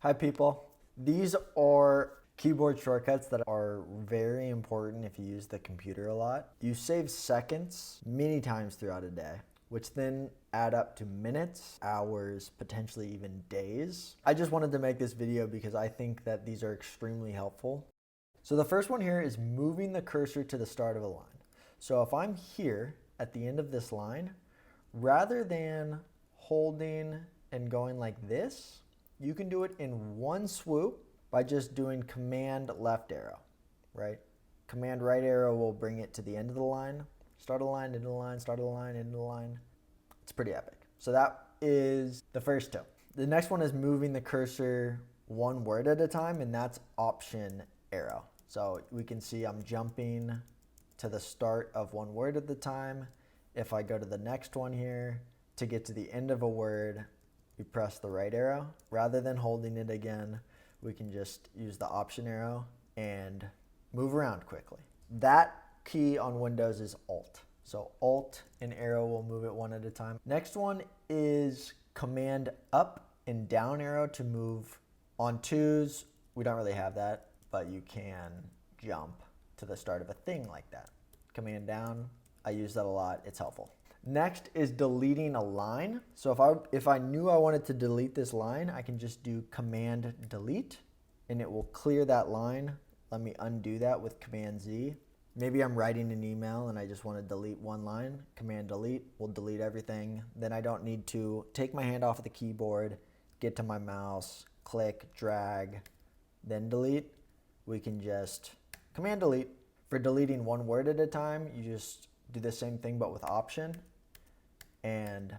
Hi people. These are keyboard shortcuts that are very important if you use the computer a lot. You save seconds many times throughout a day, which then add up to minutes, hours, potentially even days. I just wanted to make this video because I think that these are extremely helpful. So the first one here is moving the cursor to the start of a line. So if I'm here at the end of this line, rather than holding and going like this, you can do it in one swoop by just doing command left arrow, right? Command right arrow will bring it to the end of the line, start a line, into the line, start a line, into the line. It's pretty epic. So that is the first two. The next one is moving the cursor one word at a time, and that's option arrow. So we can see I'm jumping to the start of one word at the time. If I go to the next one here, to get to the end of a word, we press the right arrow. Rather than holding it again, we can just use the option arrow and move around quickly. That key on Windows is Alt. So Alt and arrow will move it one at a time. Next one is command up and down arrow to move. On twos, we don't really have that, but you can jump to the start of a thing like that. Command down, I use that a lot, it's helpful. Next is deleting a line. So if I knew I wanted to delete this line, I can just do command delete and it will clear that line. Let me undo that with command Z. Maybe I'm writing an email and I just want to delete one line. Command delete will delete everything. Then I don't need to take my hand off of the keyboard, get to my mouse, click, drag, then delete. We can just command delete. For deleting one word at a time, you just do the same thing but with option, and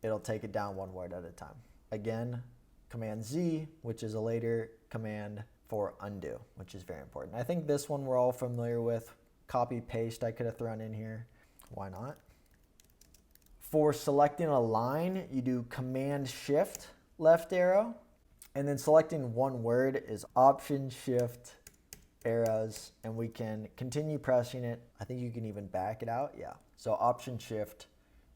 it'll take it down one word at a time. Again, command Z, which is a later command for undo, which is very important. I think this one we're all familiar with. Copy, paste, I could have thrown in here. Why not? For selecting a line, you do command shift left arrow, and then selecting one word is option shift arrows, and we can continue pressing it. I think you can even back it out. Yeah. So option shift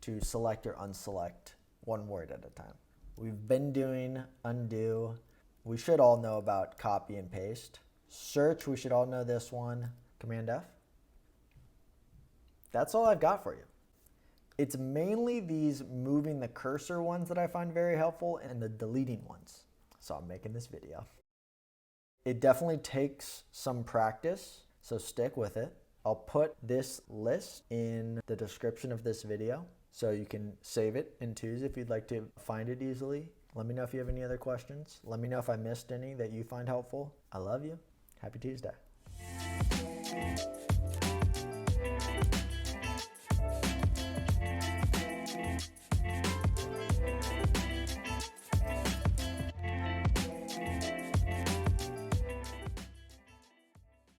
to select or unselect one word at a time. We've been doing undo. We should all know about copy and paste. Search, we should all know this one. Command F. That's all I've got for you. It's mainly these moving the cursor ones that I find very helpful and the deleting ones. So I'm making this video. It definitely takes some practice, so stick with it. I'll put this list in the description of this video, so you can save it in twos if you'd like to find it easily. Let me know if you have any other questions. Let me know if I missed any that you find helpful. I love you. Happy Tuesday.